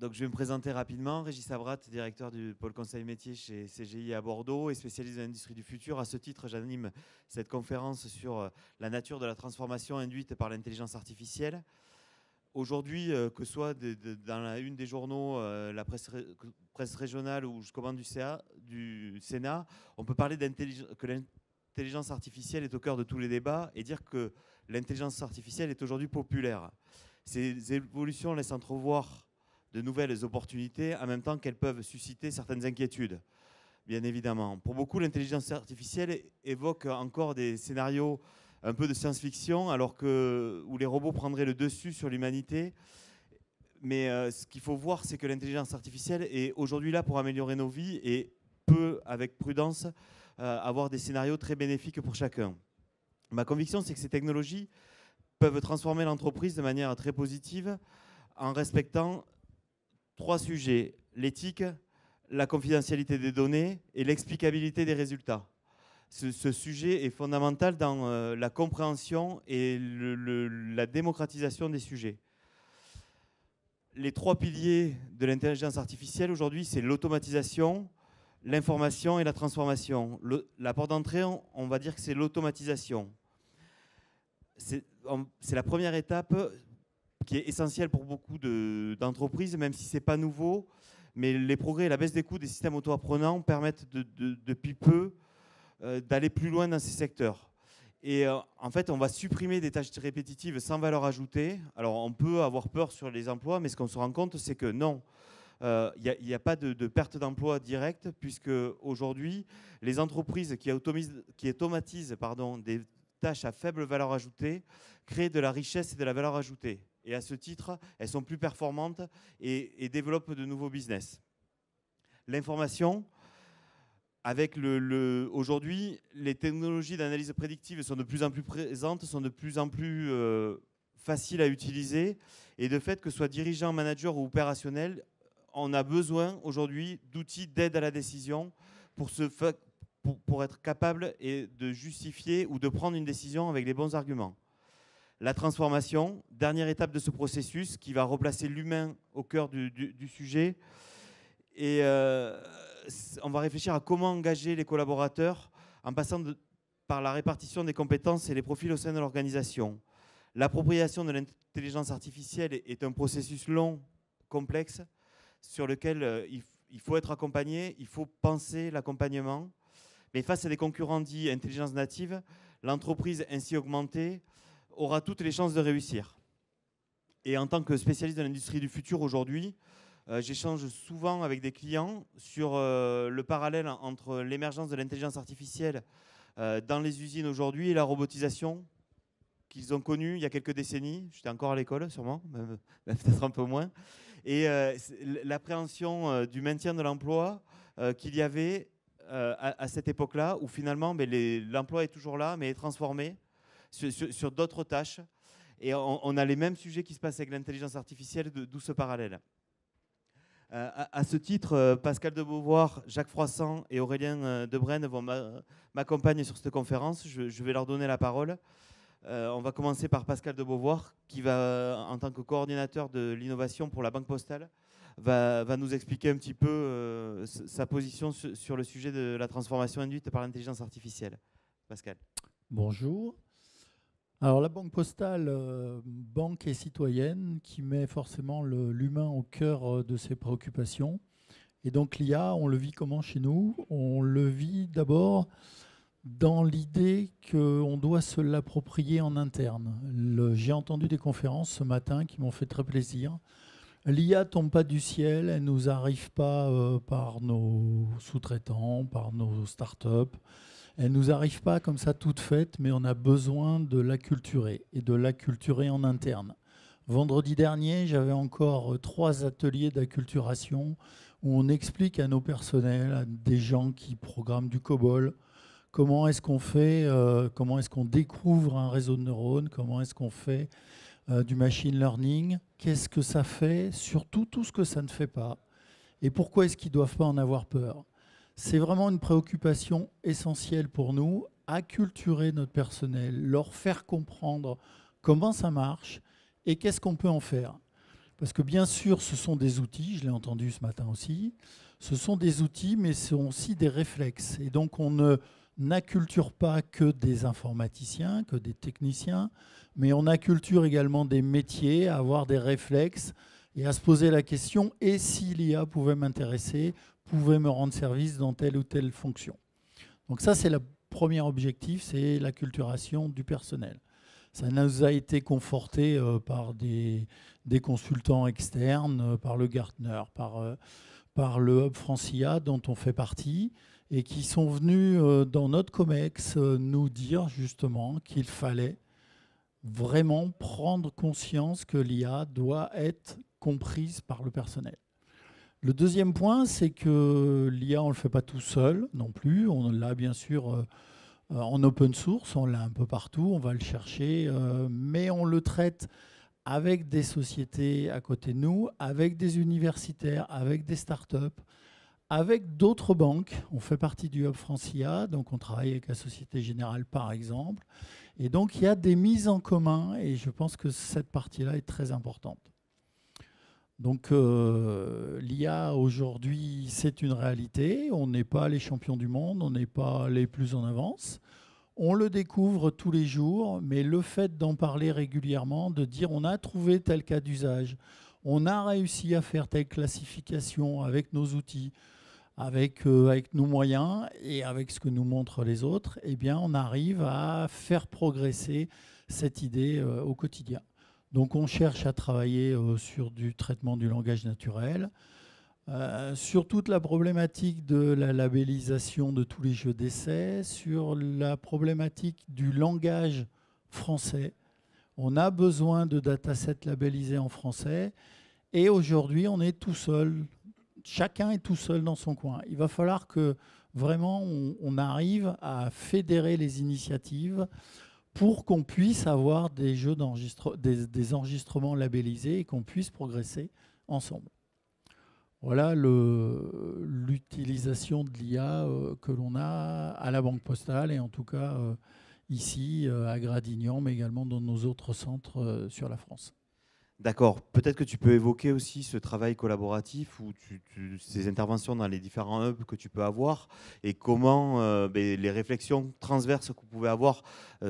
Donc, je vais me présenter rapidement. Régis Sabrat, directeur du pôle conseil métier chez CGI à Bordeaux et spécialiste de l'industrie du futur. À ce titre, j'anime cette conférence sur la nature de la transformation induite par l'intelligence artificielle. Aujourd'hui, que ce soit dans la une des journaux, la presse régionale ou jusqu'au banc du Sénat, on peut parler que l'intelligence artificielle est au cœur de tous les débats et dire que l'intelligence artificielle est aujourd'hui populaire. Ces évolutions laissent entrevoir de nouvelles opportunités en même temps qu'elles peuvent susciter certaines inquiétudes, bien évidemment. Pour beaucoup, l'intelligence artificielle évoque encore des scénarios un peu de science-fiction, où les robots prendraient le dessus sur l'humanité. Mais ce qu'il faut voir, c'est que l'intelligence artificielle est aujourd'hui là pour améliorer nos vies et peut, avec prudence, avoir des scénarios très bénéfiques pour chacun. Ma conviction, c'est que ces technologies peuvent transformer l'entreprise de manière très positive en respectant 3 sujets: l'éthique, la confidentialité des données et l'explicabilité des résultats. Ce sujet est fondamental dans la compréhension et la démocratisation des sujets. Les 3 piliers de l'intelligence artificielle aujourd'hui, c'est l'automatisation, l'information et la transformation. La porte d'entrée, on va dire que c'est l'automatisation. C'est la première étape qui est essentielle pour beaucoup d'entreprises, même si ce n'est pas nouveau. Mais les progrès et la baisse des coûts des systèmes auto-apprenants permettent depuis peu d'aller plus loin dans ces secteurs. Et en fait, on va supprimer des tâches répétitives sans valeur ajoutée. Alors, on peut avoir peur sur les emplois, mais ce qu'on se rend compte, c'est que non, il n'y a pas de perte d'emploi directe, puisque aujourd'hui, les entreprises qui automatisent des tâches à faible valeur ajoutée créent de la richesse et de la valeur ajoutée. Et à ce titre, elles sont plus performantes et développent de nouveaux business. L'information, aujourd'hui, les technologies d'analyse prédictive sont de plus en plus présentes, sont de plus en plus faciles à utiliser. Et de fait, que ce soit dirigeant, manager ou opérationnel, on a besoin aujourd'hui d'outils d'aide à la décision pour être capable de justifier ou de prendre une décision avec les bons arguments. La transformation, dernière étape de ce processus qui va replacer l'humain au cœur du sujet. Et on va réfléchir à comment engager les collaborateurs en passant par la répartition des compétences et les profils au sein de l'organisation. L'appropriation de l'intelligence artificielle est un processus long, complexe, sur lequel il faut être accompagné, il faut penser l'accompagnement. Mais face à des concurrents dits intelligence native, l'entreprise ainsi augmentée aura toutes les chances de réussir. Et en tant que spécialiste de l'industrie du futur aujourd'hui, j'échange souvent avec des clients sur le parallèle entre l'émergence de l'intelligence artificielle dans les usines aujourd'hui et la robotisation qu'ils ont connue il y a quelques décennies. J'étais encore à l'école sûrement, peut-être un peu moins. Et l'appréhension du maintien de l'emploi qu'il y avait à cette époque-là, où finalement l'emploi est toujours là, mais est transformé sur d'autres tâches. Et on a les mêmes sujets qui se passent avec l'intelligence artificielle, d'où ce parallèle. À ce titre, Pascal de Beauvoir, Jacques Froissart et Aurélien Debrenne vont m'accompagner sur cette conférence. Je vais leur donner la parole. On va commencer par Pascal de Beauvoir, qui va, en tant que coordinateur de l'innovation pour la Banque Postale, va nous expliquer un petit peu sa position sur le sujet de la transformation induite par l'intelligence artificielle. Pascal. Bonjour. Alors la Banque Postale, banque et citoyenne, qui met forcément l'humain au cœur de ses préoccupations. Et donc l'IA, on le vit comment chez nous? On le vit d'abord dans l'idée qu'on doit se l'approprier en interne. J'ai entendu des conférences ce matin qui m'ont fait très plaisir. L'IA tombe pas du ciel, elle nous arrive pas par nos sous-traitants, par nos startups. Elle ne nous arrive pas comme ça toute faite, mais on a besoin de l'acculturer et de l'acculturer en interne. Vendredi dernier, j'avais encore 3 ateliers d'acculturation où on explique à nos personnels, à des gens qui programment du COBOL, comment est-ce qu'on fait, comment est-ce qu'on découvre un réseau de neurones, comment est-ce qu'on fait du machine learning, qu'est-ce que ça fait, surtout tout ce que ça ne fait pas, et pourquoi est-ce qu'ils ne doivent pas en avoir peur. C'est vraiment une préoccupation essentielle pour nous, acculturer notre personnel, leur faire comprendre comment ça marche et qu'est-ce qu'on peut en faire. Parce que bien sûr, ce sont des outils, je l'ai entendu ce matin aussi, ce sont des outils, mais ce sont aussi des réflexes. Et donc, on ne n'acculture pas que des informaticiens, que des techniciens, mais on acculture également des métiers à avoir des réflexes et à se poser la question, et si l'IA pouvait m'intéresser, pouvait me rendre service dans telle ou telle fonction. Donc ça, c'est le premier objectif, c'est l'acculturation du personnel. Ça nous a été conforté par des consultants externes, par le Gartner, par le Hub Francia dont on fait partie, et qui sont venus dans notre COMEX nous dire justement qu'il fallait vraiment prendre conscience que l'IA doit être comprise par le personnel. Le deuxième point, c'est que l'IA, on ne le fait pas tout seul non plus. On l'a bien sûr en open source, on l'a un peu partout, on va le chercher, mais on le traite avec des sociétés à côté de nous, avec des universitaires, avec des startups, avec d'autres banques. On fait partie du Hub Francia, donc on travaille avec la Société Générale par exemple. Et donc il y a des mises en commun et je pense que cette partie-là est très importante. Donc l'IA aujourd'hui, c'est une réalité. On n'est pas les champions du monde, on n'est pas les plus en avance. On le découvre tous les jours, mais le fait d'en parler régulièrement, de dire on a trouvé tel cas d'usage, on a réussi à faire telle classification avec nos outils, avec nos moyens et avec ce que nous montrent les autres, eh bien on arrive à faire progresser cette idée au quotidien. Donc on cherche à travailler sur du traitement du langage naturel, sur toute la problématique de la labellisation de tous les jeux d'essai, sur la problématique du langage français. On a besoin de datasets labellisés en français et aujourd'hui on est tout seul. Chacun est tout seul dans son coin. Il va falloir que vraiment on arrive à fédérer les initiatives pour qu'on puisse avoir des enregistrements labellisés et qu'on puisse progresser ensemble. Voilà l'utilisation de l'IA que l'on a à la Banque Postale et en tout cas ici à Gradignan, mais également dans nos autres centres sur la France. D'accord. Peut-être que tu peux évoquer aussi ce travail collaboratif ou ces interventions dans les différents hubs que tu peux avoir et comment les réflexions transverses que vous pouvez avoir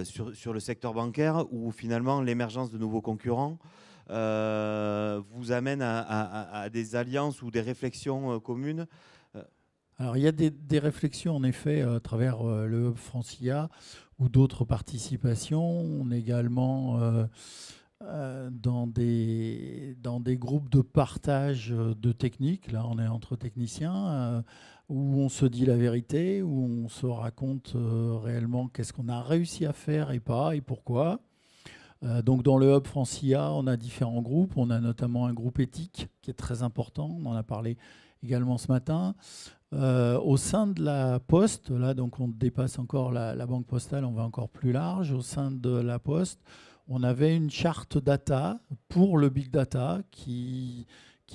sur le secteur bancaire ou finalement l'émergence de nouveaux concurrents vous amène à des alliances ou des réflexions communes. Alors il y a des réflexions en effet à travers le Hub Francia ou d'autres participations. On est également dans des groupes de partage de techniques. Là, on est entre techniciens où on se dit la vérité, où on se raconte réellement qu'est-ce qu'on a réussi à faire et pas, et pourquoi. Donc dans le Hub Francia, on a différents groupes. On a notamment un groupe éthique qui est très important. On en a parlé également ce matin. Au sein de la Poste, là, donc on dépasse encore la Banque Postale, on va encore plus large. Au sein de la Poste, on avait une charte data pour le big data qui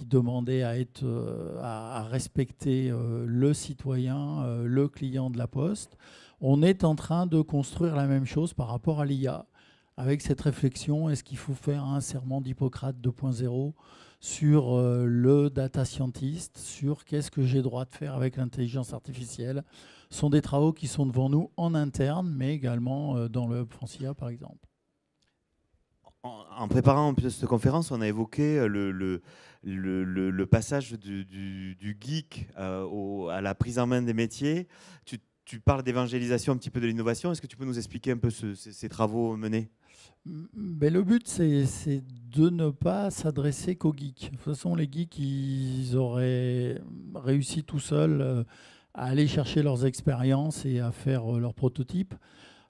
demandait à respecter le citoyen, le client de la Poste. On est en train de construire la même chose par rapport à l'IA. Avec cette réflexion, est-ce qu'il faut faire un serment d'Hippocrate 2.0 sur le data scientist, sur qu'est-ce que j'ai le droit de faire avec l'intelligence artificielle? Ce sont des travaux qui sont devant nous en interne, mais également dans le Hub Francia, par exemple. En préparant cette conférence, on a évoqué le passage du geek à la prise en main des métiers. Tu parles d'évangélisation un petit peu de l'innovation. Est-ce que tu peux nous expliquer un peu ces travaux menés ? Mais le but, c'est de ne pas s'adresser qu'aux geeks. De toute façon, les geeks, ils auraient réussi tout seuls à aller chercher leurs expériences et à faire leurs prototypes.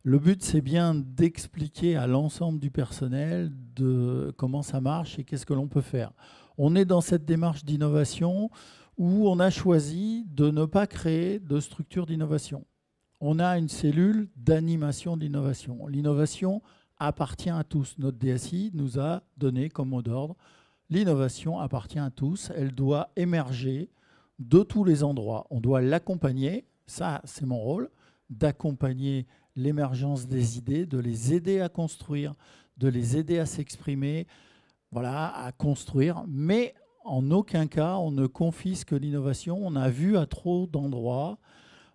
Le but, c'est bien d'expliquer à l'ensemble du personnel de comment ça marche et qu'est-ce que l'on peut faire. On est dans cette démarche d'innovation où on a choisi de ne pas créer de structure d'innovation. On a une cellule d'animation d'innovation. L'innovation appartient à tous. Notre DSI nous a donné comme mot d'ordre, l'innovation appartient à tous, elle doit émerger de tous les endroits. On doit l'accompagner, ça c'est mon rôle, d'accompagner l'émergence des idées, de les aider à construire, de les aider à s'exprimer, voilà, à construire, mais en aucun cas on ne confisque l'innovation. On a vu à trop d'endroits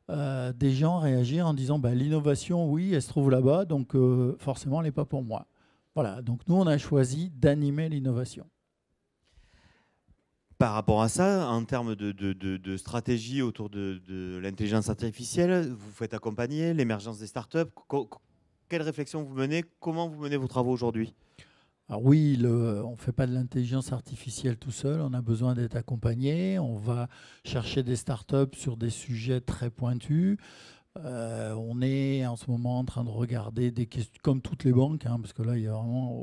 des gens réagir en disant bah, l'innovation, oui, elle se trouve là-bas, donc forcément elle n'est pas pour moi. Voilà, donc nous on a choisi d'animer l'innovation. Par rapport à ça, en termes de stratégie autour de l'intelligence artificielle, vous faites accompagner l'émergence des startups. Quelle réflexion vous menez? Comment vous menez vos travaux aujourd'hui? Alors oui, on ne fait pas de l'intelligence artificielle tout seul, on a besoin d'être accompagné, on va chercher des startups sur des sujets très pointus. On est en ce moment en train de regarder des questions, comme toutes les banques, hein, parce que là, il n'y a vraiment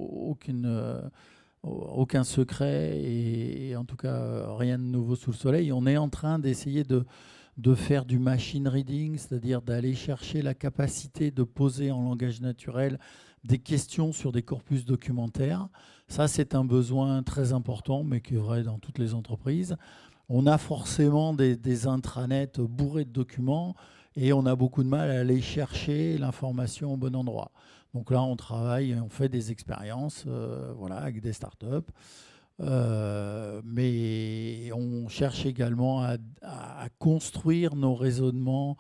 aucun secret et en tout cas rien de nouveau sous le soleil. On est en train d'essayer de faire du machine reading, c'est-à-dire d'aller chercher la capacité de poser en langage naturel des questions sur des corpus documentaires. Ça, c'est un besoin très important, mais qui est vrai dans toutes les entreprises. On a forcément des intranets bourrés de documents et on a beaucoup de mal à aller chercher l'information au bon endroit. Donc là, on travaille, on fait des expériences voilà, avec des startups. Mais on cherche également à construire nos raisonnements,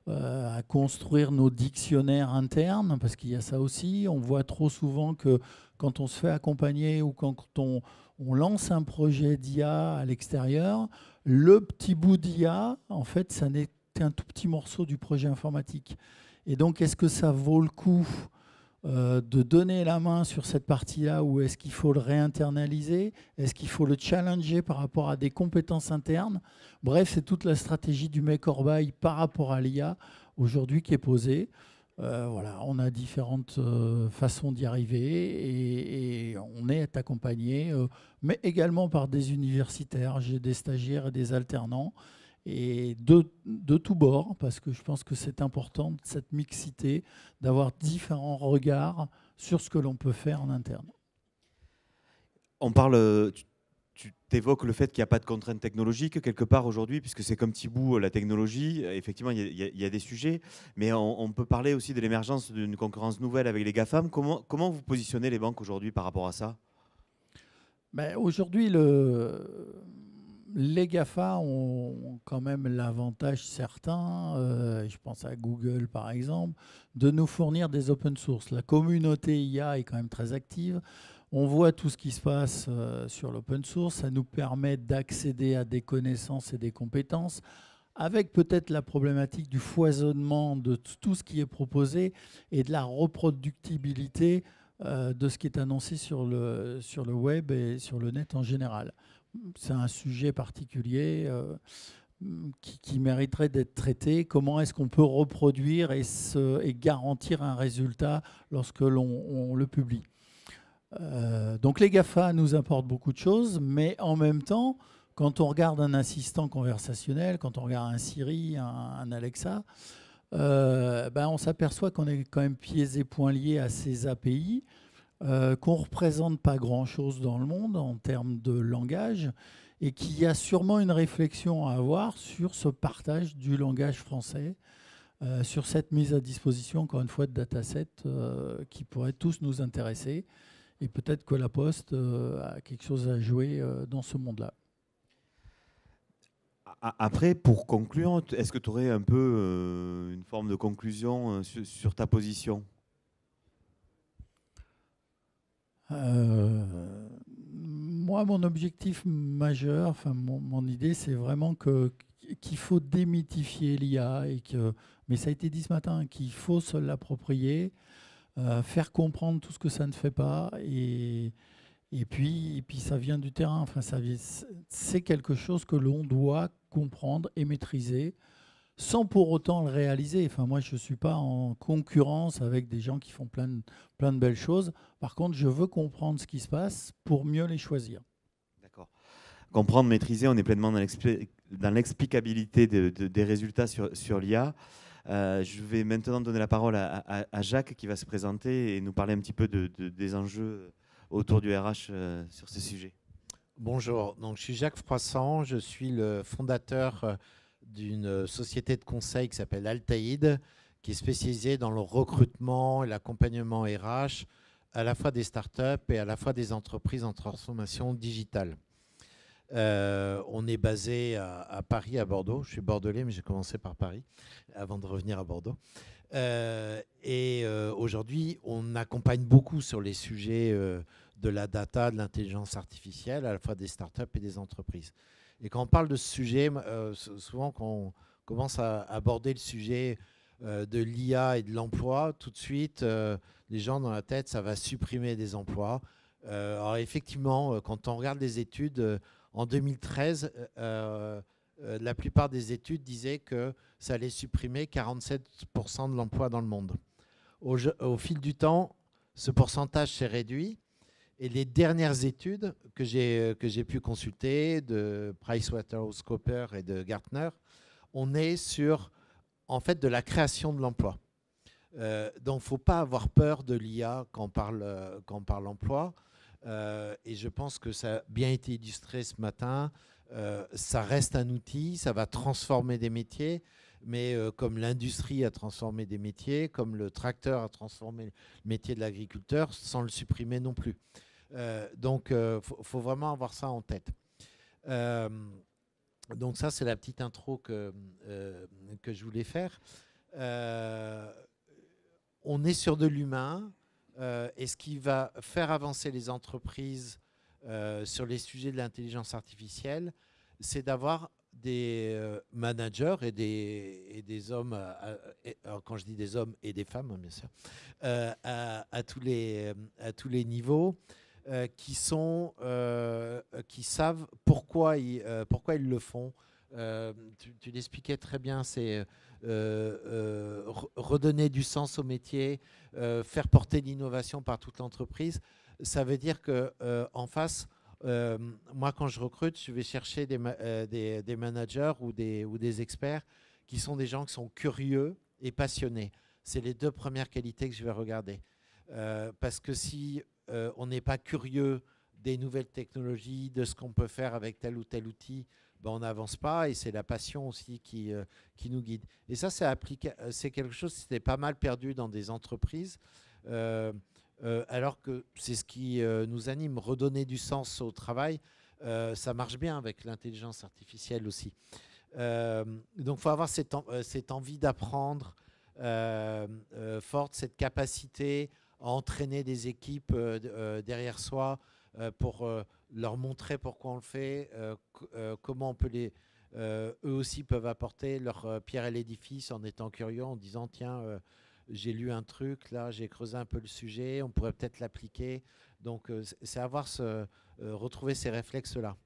à construire nos dictionnaires internes, parce qu'il y a ça aussi. On voit trop souvent que quand on se fait accompagner ou quand on lance un projet d'IA à l'extérieur, le petit bout d'IA, en fait, ça n'est qu'un tout petit morceau du projet informatique. Et donc, est-ce que ça vaut le coup de donner la main sur cette partie-là ou est-ce qu'il faut le réinternaliser? Est-ce qu'il faut le challenger par rapport à des compétences internes? Bref, c'est toute la stratégie du make or buy par rapport à l'IA aujourd'hui qui est posée. Voilà, on a différentes façons d'y arriver et on est accompagné, mais également par des universitaires. J'ai des stagiaires et des alternants et de tous bords, parce que je pense que c'est important, cette mixité, d'avoir différents regards sur ce que l'on peut faire en interne. On parle, tu évoques le fait qu'il n'y a pas de contraintes technologiques quelque part aujourd'hui, puisque c'est comme Thibaut, la technologie. Effectivement, il y a des sujets, mais on peut parler aussi de l'émergence d'une concurrence nouvelle avec les GAFAM. Comment vous positionnez les banques aujourd'hui par rapport à ça? Ben, aujourd'hui, les GAFA ont quand même l'avantage certain, je pense à Google par exemple, de nous fournir des open source. La communauté IA est quand même très active. On voit tout ce qui se passe sur l'open source. Ça nous permet d'accéder à des connaissances et des compétences, avec peut-être la problématique du foisonnement de tout ce qui est proposé et de la reproductibilité de ce qui est annoncé sur le web et sur le net en général. C'est un sujet particulier qui mériterait d'être traité. Comment est-ce qu'on peut reproduire et garantir un résultat lorsque l'on le publie? Donc les GAFA nous apportent beaucoup de choses, mais en même temps, quand on regarde un assistant conversationnel, quand on regarde un Siri, un Alexa, ben on s'aperçoit qu'on est quand même pieds et poings liés à ces API, qu'on ne représente pas grand-chose dans le monde en termes de langage et qu'il y a sûrement une réflexion à avoir sur ce partage du langage français, sur cette mise à disposition, encore une fois, de datasets qui pourraient tous nous intéresser. Et peut-être que la Poste a quelque chose à jouer dans ce monde-là. Après, pour conclure, est-ce que tu aurais un peu une forme de conclusion sur ta position? Moi, mon objectif majeur, enfin mon idée, c'est vraiment qu'il faut démythifier l'IA, mais ça a été dit ce matin, qu'il faut se l'approprier, faire comprendre tout ce que ça ne fait pas, et puis ça vient du terrain. Enfin, c'est quelque chose que l'on doit comprendre et maîtriser, sans pour autant le réaliser. Enfin, moi, je ne suis pas en concurrence avec des gens qui font plein de belles choses. Par contre, je veux comprendre ce qui se passe pour mieux les choisir. D'accord. Comprendre, maîtriser, on est pleinement dans l'explicabilité des résultats sur l'IA. Je vais maintenant donner la parole à Jacques qui va se présenter et nous parler un petit peu des enjeux autour du RH sur ce sujet. Bonjour, donc je suis Jacques Froissant, je suis le fondateur d'une société de conseil qui s'appelle Altaïd, qui est spécialisée dans le recrutement et l'accompagnement RH à la fois des startups et à la fois des entreprises en transformation digitale. On est basé à Paris, à Bordeaux. Je suis bordelais, mais j'ai commencé par Paris avant de revenir à Bordeaux. Aujourd'hui, on accompagne beaucoup sur les sujets de la data, de l'intelligence artificielle, à la fois des startups et des entreprises. Et quand on parle de ce sujet, souvent quand on commence à aborder le sujet de l'IA et de l'emploi, tout de suite, les gens dans la tête, ça va supprimer des emplois. Alors effectivement, quand on regarde les études, en 2013, la plupart des études disaient que ça allait supprimer 47% de l'emploi dans le monde. Au fil du temps, ce pourcentage s'est réduit. Et les dernières études que j'ai pu consulter de PricewaterhouseCoopers et de Gartner, on est sur en fait de la création de l'emploi. Donc, il ne faut pas avoir peur de l'IA quand on parle emploi. Et je pense que ça a bien été illustré ce matin. Ça reste un outil, ça va transformer des métiers, mais comme l'industrie a transformé des métiers, comme le tracteur a transformé le métier de l'agriculteur, sans le supprimer non plus. Donc, faut vraiment avoir ça en tête. Donc ça, c'est la petite intro que je voulais faire. On est sur de l'humain. Et ce qui va faire avancer les entreprises sur les sujets de l'intelligence artificielle, c'est d'avoir des managers et des hommes, quand je dis des hommes et des femmes, bien sûr, à tous les niveaux, qui savent pourquoi ils le font. Tu l'expliquais très bien, c'est redonner du sens au métier, faire porter l'innovation par toute l'entreprise. Ça veut dire qu'en face, moi, quand je recrute, je vais chercher des managers ou des experts qui sont des gens qui sont curieux et passionnés. C'est les deux premières qualités que je vais regarder. Parce que si on n'est pas curieux des nouvelles technologies, de ce qu'on peut faire avec tel ou tel outil, ben on n'avance pas, et c'est la passion aussi qui nous guide. Et ça, c'est quelque chose qui était pas mal perdu dans des entreprises, alors que c'est ce qui nous anime, redonner du sens au travail. Ça marche bien avec l'intelligence artificielle aussi. Donc, il faut avoir cette envie d'apprendre forte, cette capacité à entraîner des équipes derrière soi pour leur montrer pourquoi on le fait, comment on peut eux aussi peuvent apporter leur pierre à l'édifice en étant curieux, en disant tiens, j'ai lu un truc, là j'ai creusé un peu le sujet, on pourrait peut-être l'appliquer. Donc c'est retrouver ces réflexes-là.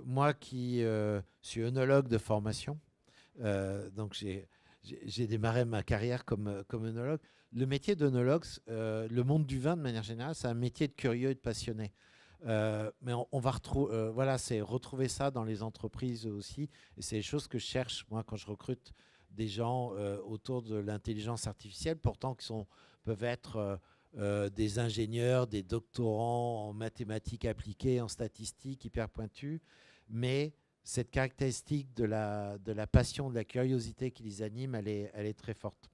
Moi qui suis œnologue de formation, donc j'ai démarré ma carrière comme œnologue. Le métier d'œnologue, le monde du vin de manière générale, c'est un métier de curieux et de passionné. Mais on va c'est retrouver ça dans les entreprises aussi. Et c'est les choses que je cherche, moi, quand je recrute des gens autour de l'intelligence artificielle, pourtant qui peuvent être des ingénieurs, des doctorants en mathématiques appliquées, en statistiques hyper pointus, mais cette caractéristique de la passion, de la curiosité qui les anime, elle est très forte.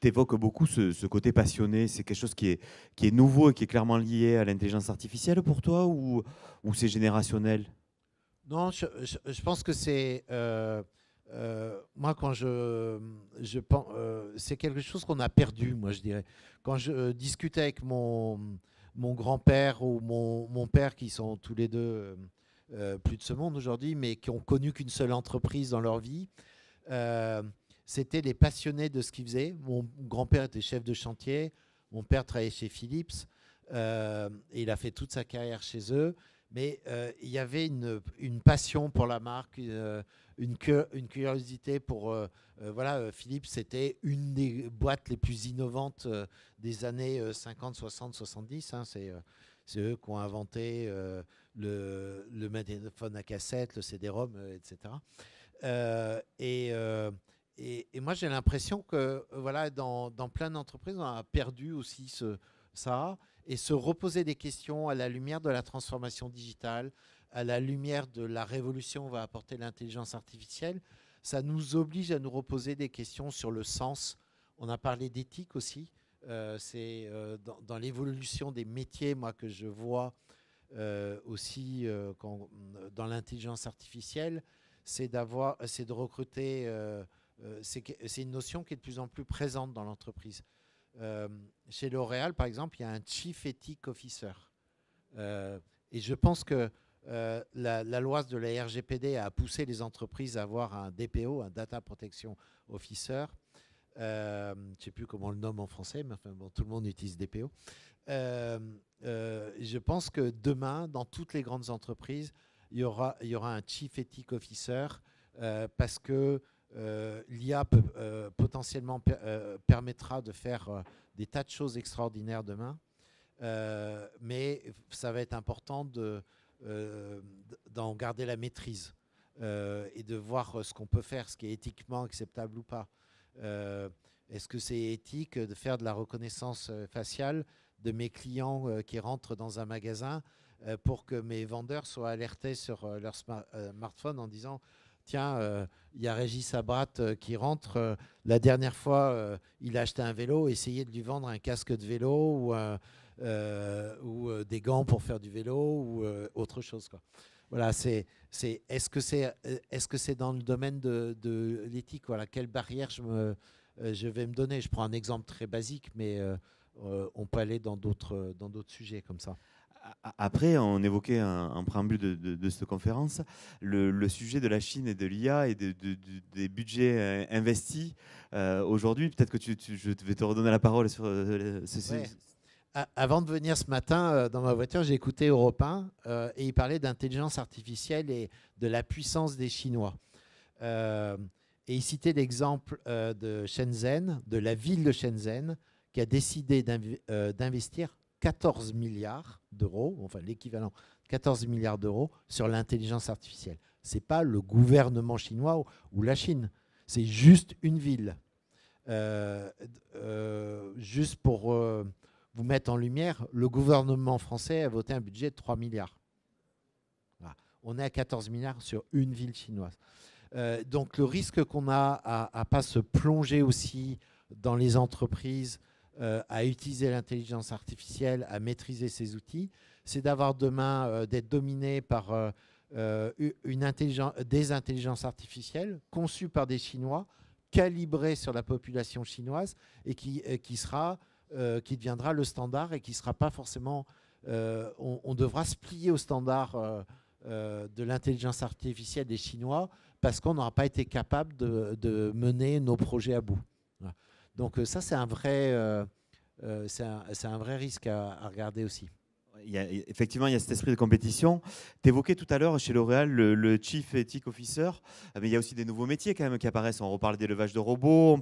Tu évoques beaucoup ce côté passionné. C'est quelque chose qui est nouveau et qui est clairement lié à l'intelligence artificielle pour toi, ou c'est générationnel? Non, je pense que c'est... moi, quand je pense... c'est quelque chose qu'on a perdu, moi, je dirais. Quand je discutais avec mon grand-père ou mon père, qui sont tous les deux plus de ce monde aujourd'hui, mais qui ont connu qu'une seule entreprise dans leur vie, c'était les passionnés de ce qu'ils faisaient. Mon grand-père était chef de chantier, mon père travaillait chez Philips, et il a fait toute sa carrière chez eux, mais il y avait une passion pour la marque, une curiosité pour... Philips, c'était une des boîtes les plus innovantes des années 50, 60, 70. Hein, c'est eux qui ont inventé le magnétophone à cassette, le CD-ROM, etc. Et moi, j'ai l'impression que dans plein d'entreprises, on a perdu aussi ça, et se reposer des questions à la lumière de la transformation digitale, à la lumière de la révolution que va apporter l'intelligence artificielle. Ça nous oblige à nous reposer des questions sur le sens. On a parlé d'éthique aussi. c'est dans l'évolution des métiers, moi, que je vois aussi dans l'intelligence artificielle, c'est de recruter. C'est une notion qui est de plus en plus présente dans l'entreprise. Chez L'Oréal, par exemple, il y a un Chief Ethic Officer. Et je pense que la loi de la RGPD a poussé les entreprises à avoir un DPO, un Data Protection Officer. Je ne sais plus comment on le nomme en français, mais enfin, bon, tout le monde utilise DPO. Je pense que demain, dans toutes les grandes entreprises, il y aura un Chief Ethic Officer parce que l'IA potentiellement permettra de faire des tas de choses extraordinaires demain. Mais ça va être important d'en garder la maîtrise et de voir ce qu'on peut faire, ce qui est éthiquement acceptable ou pas. Est-ce que c'est éthique de faire de la reconnaissance faciale de mes clients qui rentrent dans un magasin pour que mes vendeurs soient alertés sur leur smartphone en disant tiens, il y a Régis Sabrat qui rentre, la dernière fois il a acheté un vélo, essayez de lui vendre un casque de vélo ou des gants pour faire du vélo ou autre chose, quoi. Voilà, est-ce que c'est dans le domaine de l'éthique, voilà, quelle barrière je vais me donner. Je prends un exemple très basique, mais on peut aller dans d'autres sujets comme ça. Après, on évoquait en préambule de cette conférence le sujet de la Chine et de l'IA et des budgets investis. Aujourd'hui, peut-être que je vais te redonner la parole sur ceci. Ouais. Avant de venir ce matin, dans ma voiture, j'ai écouté Europe 1 et il parlait d'intelligence artificielle et de la puissance des Chinois. Et il citait l'exemple de Shenzhen, de la ville de Shenzhen, qui a décidé d'investir 14 milliards d'euros, enfin l'équivalent 14 milliards d'euros sur l'intelligence artificielle. Ce n'est pas le gouvernement chinois ou la Chine, c'est juste une ville. Juste pour vous mettre en lumière, le gouvernement français a voté un budget de 3 milliards. Voilà. On est à 14 milliards sur une ville chinoise. Donc le risque qu'on a à ne pas se plonger aussi dans les entreprises, à utiliser l'intelligence artificielle, à maîtriser ces outils, c'est d'avoir demain d'être dominé par des intelligences artificielles conçues par des Chinois, calibrées sur la population chinoise et qui deviendra le standard et qui ne sera pas forcément... on devra se plier au standard de l'intelligence artificielle des Chinois parce qu'on n'aura pas été capable de mener nos projets à bout. Voilà. Donc ça, c'est un vrai risque à regarder aussi. Effectivement, il y a cet esprit de compétition. Tu évoquais tout à l'heure chez L'Oréal le Chief Ethic Officer, mais il y a aussi des nouveaux métiers quand même qui apparaissent. On reparle d'élevage de robots,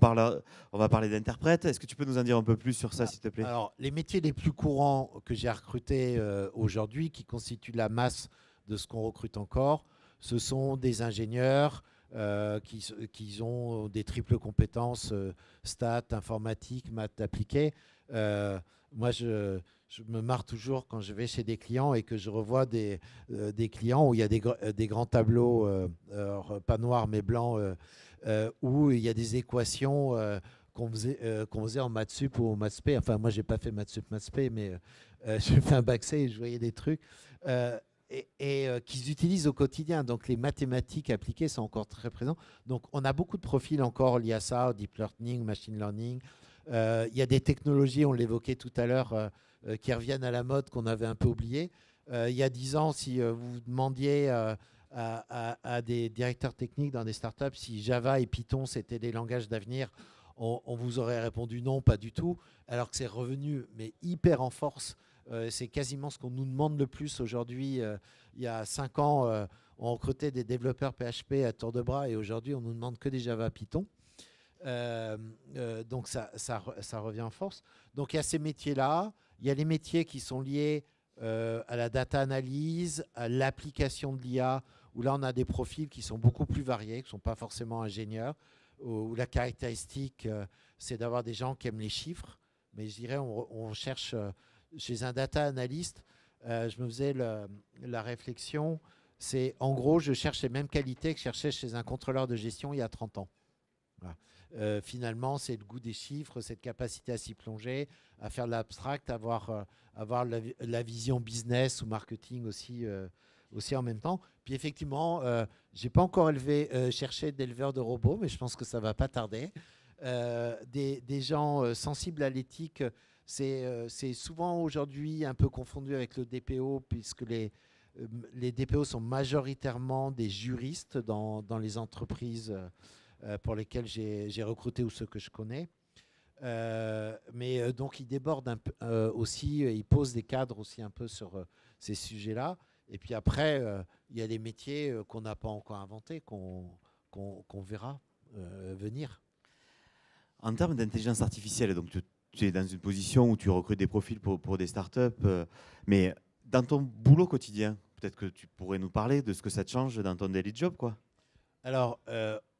on va parler d'interprètes. Est-ce que tu peux nous en dire un peu plus sur ça, s'il te plaît ? Alors, les métiers les plus courants que j'ai recrutés aujourd'hui, qui constituent la masse de ce qu'on recrute encore, ce sont des ingénieurs qui ont des triples compétences, stats, informatique, maths appliquées. Moi, je me marre toujours quand je vais chez des clients et que je revois des clients où il y a des grands tableaux, pas noirs mais blancs, où il y a des équations qu'on faisait en maths sup ou en maths spé. Enfin, moi, je n'ai pas fait maths sup, maths spé, mais j'ai fait un bac C et je voyais des trucs. Et qu'ils utilisent au quotidien. Donc, les mathématiques appliquées sont encore très présentes. Donc, on a beaucoup de profils encore liés à ça, deep learning, machine learning. Il y a des technologies, on l'évoquait tout à l'heure, qui reviennent à la mode, qu'on avait un peu oubliées. Il y a 10 ans, si vous demandiez à des directeurs techniques dans des startups si Java et Python, c'était des langages d'avenir, on vous aurait répondu non, pas du tout, alors que c'est revenu, mais hyper en force. C'est quasiment ce qu'on nous demande le plus aujourd'hui. Il y a 5 ans, on recrutait des développeurs PHP à tour de bras et aujourd'hui, on nous demande que des Java Python. Donc, ça revient en force. Donc, il y a ces métiers-là. Il y a les métiers qui sont liés à la data analyse, à l'application de l'IA, où là, on a des profils qui sont beaucoup plus variés, qui ne sont pas forcément ingénieurs, où la caractéristique, c'est d'avoir des gens qui aiment les chiffres. Mais je dirais, on cherche... chez un data analyst, je me faisais la réflexion, c'est en gros, je cherche les mêmes qualités que je cherchais chez un contrôleur de gestion il y a 30 ans. Voilà. Finalement, c'est le goût des chiffres, cette capacité à s'y plonger, à faire de l'abstract, avoir la vision business ou marketing aussi en même temps. Puis effectivement, je n'ai pas encore cherché d'éleveur de robots, mais je pense que ça ne va pas tarder. Des gens sensibles à l'éthique, c'est souvent aujourd'hui un peu confondu avec le DPO, puisque les DPO sont majoritairement des juristes dans les entreprises pour lesquelles j'ai recruté ou ceux que je connais. Mais donc, ils débordent un peu, aussi, ils posent des cadres aussi un peu sur ces sujets-là. Et puis après, il y a des métiers qu'on n'a pas encore inventés, qu'on verra venir. En termes d'intelligence artificielle, donc tu es dans une position où tu recrutes des profils pour des startups, mais dans ton boulot quotidien, peut-être que tu pourrais nous parler de ce que ça te change dans ton daily job, quoi. Alors,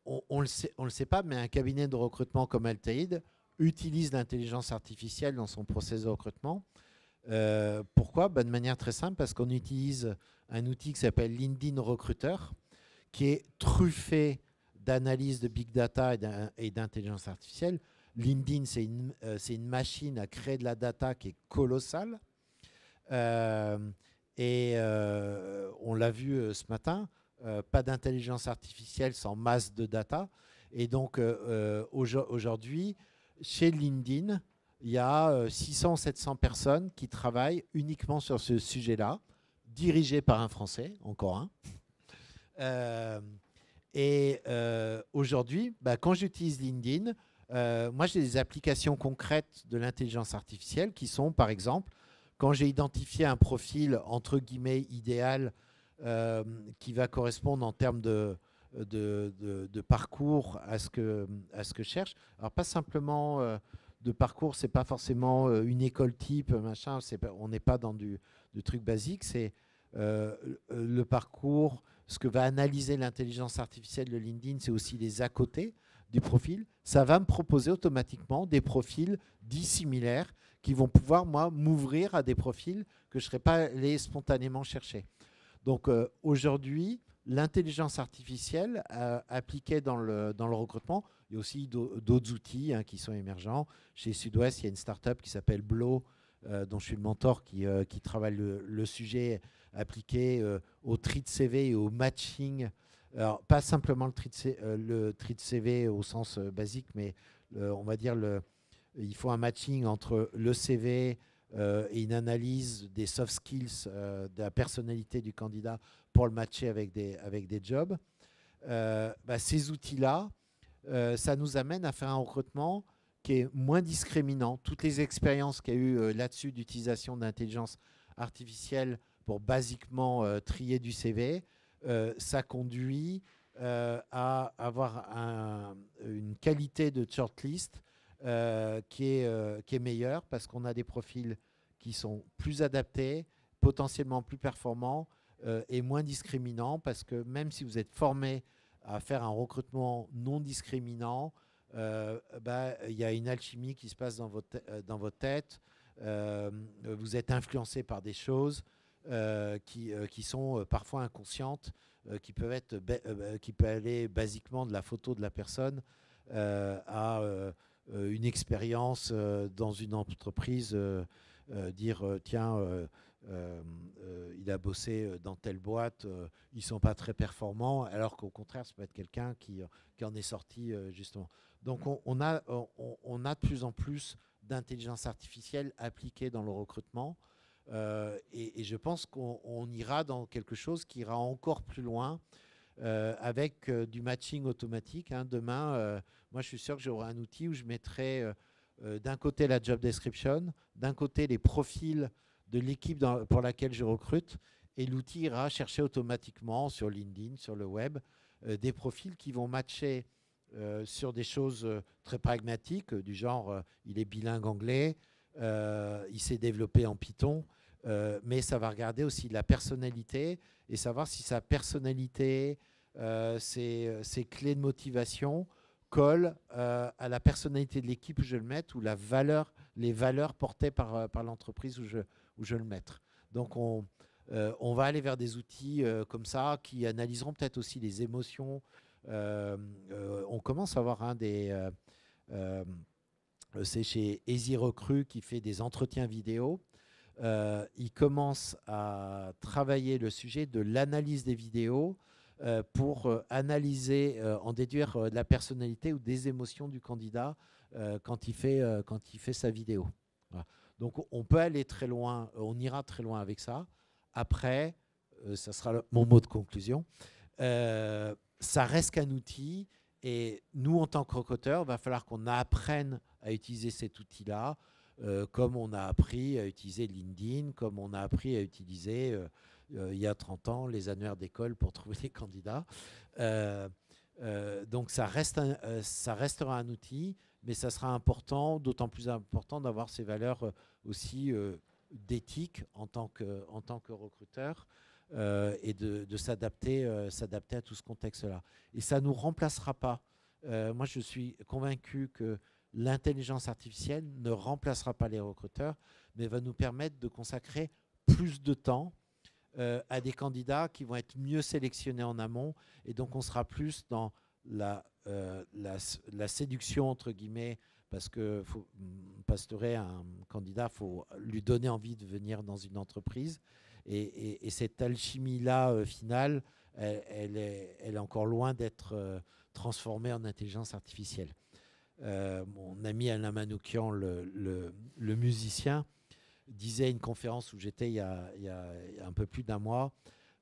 on le sait pas, mais un cabinet de recrutement comme Altaïd utilise l'intelligence artificielle dans son processus de recrutement. Pourquoi ? De manière très simple, parce qu'on utilise un outil qui s'appelle LinkedIn Recruteur, qui est truffé d'analyse de big data et d'intelligence artificielle. LinkedIn, c'est une machine à créer de la data qui est colossale. On l'a vu ce matin, pas d'intelligence artificielle sans masse de data. Et donc, aujourd'hui, chez LinkedIn, il y a 600-700 personnes qui travaillent uniquement sur ce sujet-là, dirigées par un Français, encore un. Aujourd'hui, quand j'utilise LinkedIn, moi j'ai des applications concrètes de l'intelligence artificielle qui sont, par exemple, quand j'ai identifié un profil entre guillemets idéal qui va correspondre en termes de parcours à ce que je cherche. Alors pas simplement de parcours, c'est pas forcément une école type, machin. On n'est pas dans du truc basique. C'est le parcours. Ce que va analyser l'intelligence artificielle de LinkedIn, c'est aussi les à côté du profil. Ça va me proposer automatiquement des profils dits similaires qui vont pouvoir, moi, m'ouvrir à des profils que je ne serais pas allé spontanément chercher. Donc, aujourd'hui, l'intelligence artificielle appliquée dans le recrutement, il y a aussi d'autres outils qui sont émergents. Chez Sud-Ouest, il y a une start-up qui s'appelle Blow, dont je suis le mentor, qui travaille le sujet appliqué au tri de CV et au matching. Alors, pas simplement le tri de CV au sens basique, mais on va dire il faut un matching entre le CV et une analyse des soft skills, de la personnalité du candidat pour le matcher avec des jobs. Ces outils-là, ça nous amène à faire un recrutement qui est moins discriminant. Toutes les expériences qu'il y a eu là-dessus d'utilisation d'intelligence artificielle pour basiquement trier du CV, ça conduit à avoir une qualité de shortlist qui est meilleure parce qu'on a des profils qui sont plus adaptés, potentiellement plus performants et moins discriminants parce que même si vous êtes formé à faire un recrutement non discriminant, il y a une alchimie qui se passe dans votre tête. Vous êtes influencé par des choses qui sont parfois inconscientes, qui peuvent aller basiquement de la photo de la personne à une expérience dans une entreprise, dire tiens, il a bossé dans telle boîte, ils ne sont pas très performants, alors qu'au contraire, ça peut être quelqu'un qui en est sorti justement. Donc on a de plus en plus d'intelligence artificielle appliquée dans le recrutement. Et je pense qu'on ira dans quelque chose qui ira encore plus loin avec du matching automatique. Demain, moi je suis sûr que j'aurai un outil où je mettrai d'un côté la job description, d'un côté les profils de l'équipe pour laquelle je recrute, et l'outil ira chercher automatiquement sur LinkedIn, sur le web, des profils qui vont matcher sur des choses très pragmatiques, du genre il est bilingue anglais, il s'est développé en Python, mais ça va regarder aussi la personnalité et savoir si sa personnalité, ses clés de motivation collent à la personnalité de l'équipe où je le mette ou les valeurs portées par l'entreprise où je le mette. Donc on va aller vers des outils comme ça qui analyseront peut-être aussi les émotions On commence à avoir c'est chez Easy Recruit qui fait des entretiens vidéo. Il commence à travailler le sujet de l'analyse des vidéos pour analyser, en déduire la personnalité ou des émotions du candidat quand il fait sa vidéo. Voilà. Donc on peut aller très loin, on ira très loin avec ça. Après, ça sera mon mot de conclusion, ça reste qu'un outil et nous, en tant que recruteurs, il va falloir qu'on apprenne à utiliser cet outil-là, comme on a appris à utiliser LinkedIn, comme on a appris à utiliser il y a 30 ans les annuaires d'école pour trouver des candidats. Donc ça restera un outil, mais ça sera important, d'autant plus important d'avoir ces valeurs aussi d'éthique en tant que recruteur et de s'adapter à tout ce contexte-là. Et ça ne nous remplacera pas. Moi, je suis convaincu que l'intelligence artificielle ne remplacera pas les recruteurs, mais va nous permettre de consacrer plus de temps à des candidats qui vont être mieux sélectionnés en amont. Et donc, on sera plus dans la séduction, entre guillemets, parce que faut pastorer un candidat, il faut lui donner envie de venir dans une entreprise. Et cette alchimie-là, finale, elle est encore loin d'être transformée en intelligence artificielle. Mon ami Alain Manoukian, le musicien, disait à une conférence où j'étais il y a un peu plus d'un mois,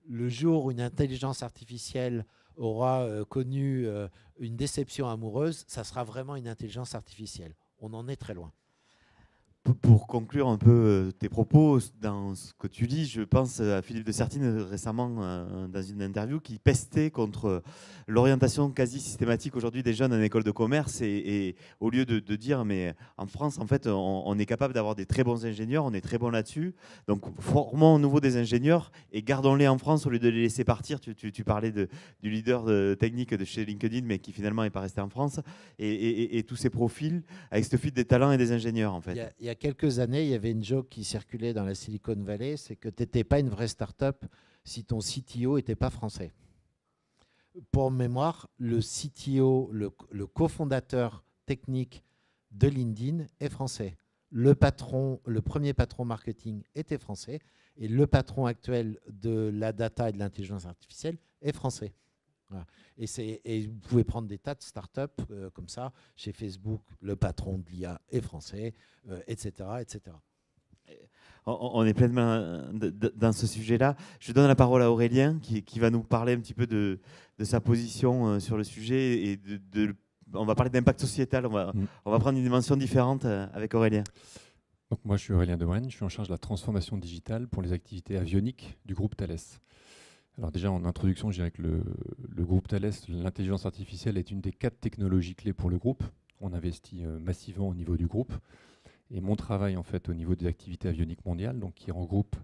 le jour où une intelligence artificielle aura connu une déception amoureuse, ça sera vraiment une intelligence artificielle. On en est très loin. Pour conclure un peu tes propos dans ce que tu dis, je pense à Philippe de Sertine récemment dans une interview qui pestait contre l'orientation quasi systématique aujourd'hui des jeunes en école de commerce et au lieu de dire mais en France en fait on est capable d'avoir des très bons ingénieurs, on est très bon là-dessus, donc formons à nouveau des ingénieurs et gardons-les en France au lieu de les laisser partir. Tu parlais du leader technique de chez LinkedIn mais qui finalement n'est pas resté en France et tous ces profils avec cette fuite des talents et des ingénieurs en fait. Il y a quelques années, il y avait une joke qui circulait dans la Silicon Valley, c'est que tu n'étais pas une vraie start-up si ton CTO n'était pas français. Pour mémoire, le CTO, le cofondateur technique de LinkedIn est français. Le premier patron marketing était français et le patron actuel de la data et de l'intelligence artificielle est français. Voilà. Et vous pouvez prendre des tas de startups comme ça. Chez Facebook, le patron de l'IA est français, etc., etc. On est pleinement dans ce sujet-là. Je donne la parole à Aurélien qui va nous parler un petit peu de sa position sur le sujet. Et on va parler d'impact sociétal. On va prendre une dimension différente avec Aurélien. Donc moi, je suis Aurélien Debrenne. Je suis en charge de la transformation digitale pour les activités avioniques du groupe Thales. Alors déjà, en introduction, je dirais que le groupe Thales, l'intelligence artificielle est une des 4 technologies clés pour le groupe. On investit massivement au niveau du groupe. Et mon travail, en fait, au niveau des activités avioniques mondiales, donc qui regroupe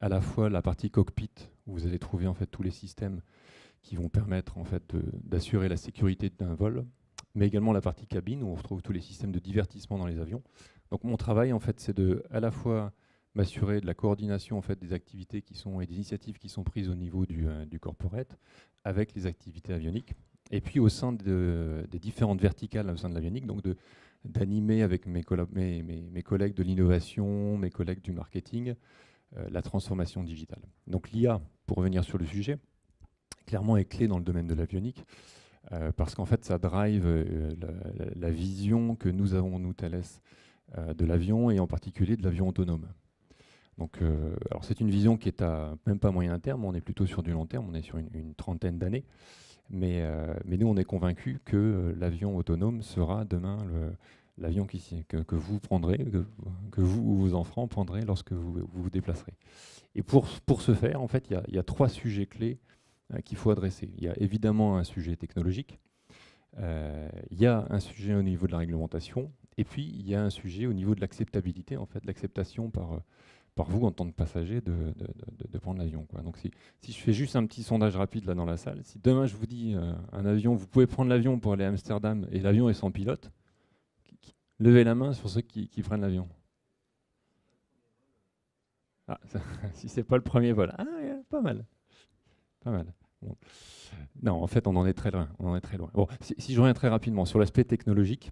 à la fois la partie cockpit, où vous allez trouver en fait tous les systèmes qui vont permettre en fait d'assurer la sécurité d'un vol, mais également la partie cabine, où on retrouve tous les systèmes de divertissement dans les avions. Donc mon travail, en fait, c'est de à la fois m'assurer de la coordination en fait, des activités et des initiatives qui sont prises au niveau du corporate avec les activités avioniques. Et puis au sein des différentes verticales au sein de l'avionique, donc d'animer avec mes collègues de l'innovation, mes collègues du marketing, la transformation digitale. Donc l'IA, pour revenir sur le sujet, clairement est clé dans le domaine de l'avionique, parce qu'en fait ça drive la vision que nous avons, nous, Thales, de l'avion et en particulier de l'avion autonome. Donc, alors c'est une vision qui est à même pas moyen terme, on est plutôt sur du long terme, on est sur une trentaine d'années. Mais nous, on est convaincus que l'avion autonome sera demain l'avion que vous prendrez, que vous ou vos enfants prendrez lorsque vous vous déplacerez. Et pour ce faire, en fait, il y a 3 sujets clés qu'il faut adresser. Il y a évidemment un sujet technologique, il y a un sujet au niveau de la réglementation, et puis il y a un sujet au niveau de l'acceptabilité, en fait, l'acceptation par vous en tant que passager de prendre l'avion. Donc si je fais juste un petit sondage rapide là dans la salle, si demain je vous dis un avion, vous pouvez prendre l'avion pour aller à Amsterdam et l'avion est sans pilote, levez la main sur ceux qui prennent l'avion. Ah, si c'est pas le premier vol, pas mal. Non, en fait, on en est très loin. Bon, si je reviens très rapidement sur l'aspect technologique,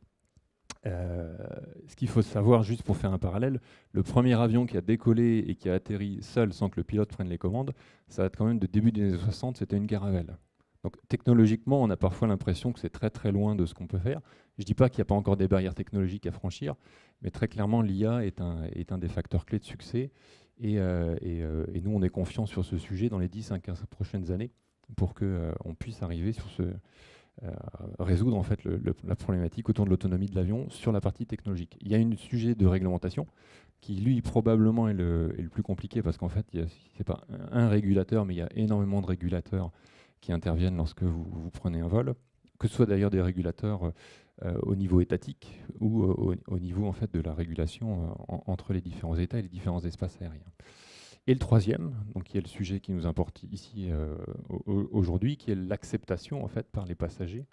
ce qu'il faut savoir, juste pour faire un parallèle, le premier avion qui a décollé et qui a atterri seul sans que le pilote prenne les commandes, ça date quand même de début des années 60, c'était une Caravelle. Donc technologiquement, on a parfois l'impression que c'est très très loin de ce qu'on peut faire. Je ne dis pas qu'il n'y a pas encore des barrières technologiques à franchir, mais très clairement, l'IA est un des facteurs clés de succès. Et nous, on est confiants sur ce sujet dans les 10 à 15 prochaines années pour qu'on puisse arriver sur résoudre en fait la problématique autour de l'autonomie de l'avion sur la partie technologique. Il y a un sujet de réglementation qui, lui, probablement est le plus compliqué parce qu'en fait, ce n'est pas un régulateur, mais il y a énormément de régulateurs qui interviennent lorsque vous prenez un vol, que ce soit d'ailleurs des régulateurs au niveau étatique ou au niveau en fait, de la régulation entre les différents États et les différents espaces aériens. Et le troisième, donc, qui est le sujet qui nous importe ici aujourd'hui, qui est l'acceptation en fait, par les passagers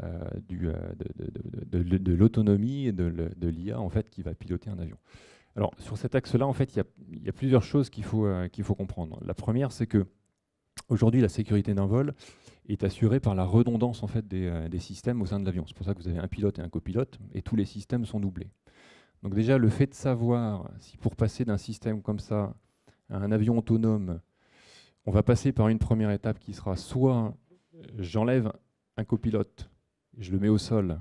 de l'autonomie et de l'IA en fait, qui va piloter un avion. Alors, sur cet axe-là, en fait, il y a plusieurs choses qu'il faut comprendre. La première, c'est que aujourd'hui, la sécurité d'un vol est assurée par la redondance en fait, des systèmes au sein de l'avion. C'est pour ça que vous avez un pilote et un copilote, et tous les systèmes sont doublés. Donc déjà, le fait de savoir si pour passer d'un système comme ça à un avion autonome, on va passer par une première étape qui sera soit j'enlève un copilote, je le mets au sol,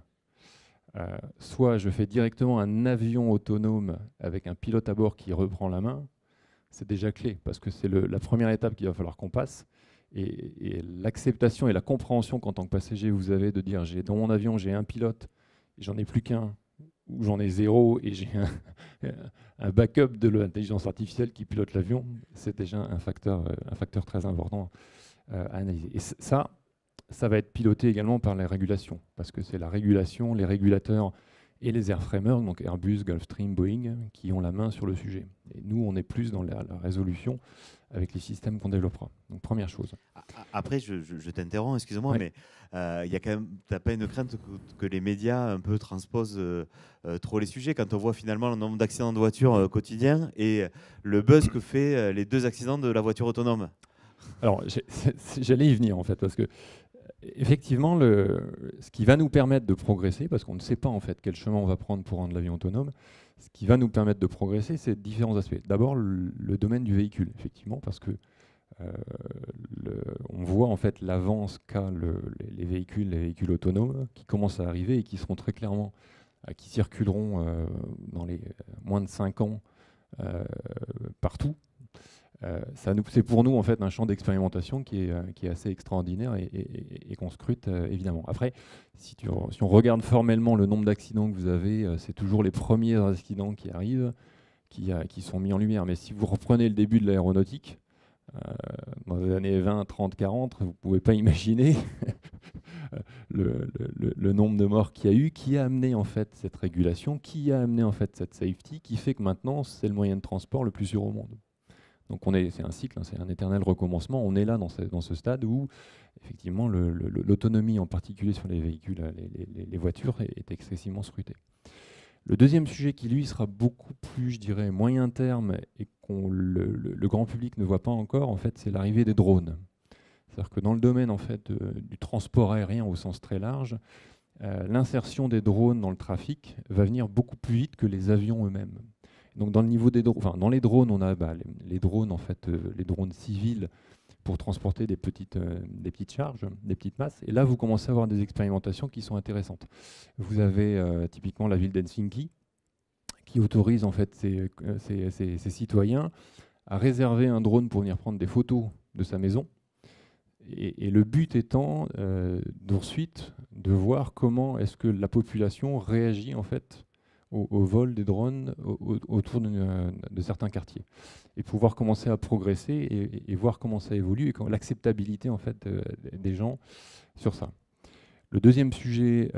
soit je fais directement un avion autonome avec un pilote à bord qui reprend la main, c'est déjà clé, parce que c'est la première étape qu'il va falloir qu'on passe. Et l'acceptation et la compréhension qu'en tant que passager, vous avez de dire dans mon avion, j'ai un pilote, et j'en ai plus qu'un, ou j'en ai zéro, et j'ai un backup de l'intelligence artificielle qui pilote l'avion, c'est déjà un facteur très important à analyser. Et ça va être piloté également par les régulations, parce que c'est la régulation, les régulateurs et les airframers, donc Airbus, Gulfstream, Boeing, qui ont la main sur le sujet. Et nous, on est plus dans la résolution avec les systèmes qu'on développera. Donc, première chose. Après, je t'interromps, excuse-moi, ouais. mais il y a quand même, t'as pas une crainte que les médias un peu transposent trop les sujets quand on voit finalement le nombre d'accidents de voiture quotidiens et le buzz que fait les 2 accidents de la voiture autonome? Alors, j'allais y venir en fait, parce que effectivement, ce qui va nous permettre de progresser, parce qu'on ne sait pas en fait quel chemin on va prendre pour rendre l'avion autonome, ce qui va nous permettre de progresser, c'est différents aspects. D'abord, le domaine du véhicule, effectivement, parce que on voit en fait l'avance qu'a les véhicules autonomes qui commencent à arriver et qui seront très clairement, qui circuleront dans les moins de 5 ans partout. C'est pour nous en fait un champ d'expérimentation qui est assez extraordinaire et qu'on scrute évidemment. Après, si on regarde formellement le nombre d'accidents que vous avez, c'est toujours les premiers accidents qui arrivent qui sont mis en lumière. Mais si vous reprenez le début de l'aéronautique, dans les années 20, 30, 40, vous ne pouvez pas imaginer le nombre de morts qu'il y a eu, qui a amené en fait cette régulation, qui a amené en fait cette safety, qui fait que maintenant c'est le moyen de transport le plus sûr au monde. Donc c'est un cycle, c'est un éternel recommencement. On est là dans ce stade où effectivement l'autonomie, en particulier sur les véhicules, les voitures, est excessivement scrutée. Le deuxième sujet qui lui sera beaucoup plus, je dirais, moyen terme et que le grand public ne voit pas encore, en fait, c'est l'arrivée des drones. C'est-à-dire que dans le domaine en fait du transport aérien au sens très large, l'insertion des drones dans le trafic va venir beaucoup plus vite que les avions eux-mêmes. Donc dans le niveau des dans les drones, on a les drones en fait, les drones civils pour transporter des petites charges, des petites masses. Et là, vous commencez à avoir des expérimentations qui sont intéressantes. Vous avez typiquement la ville d'Helsinki qui autorise en fait ses citoyens à réserver un drone pour venir prendre des photos de sa maison. Et le but étant d'ensuite de voir comment est-ce que la population réagit en fait au vol des drones autour de certains quartiers, et pouvoir commencer à progresser et voir comment ça évolue et l'acceptabilité en fait des gens sur ça. Le deuxième sujet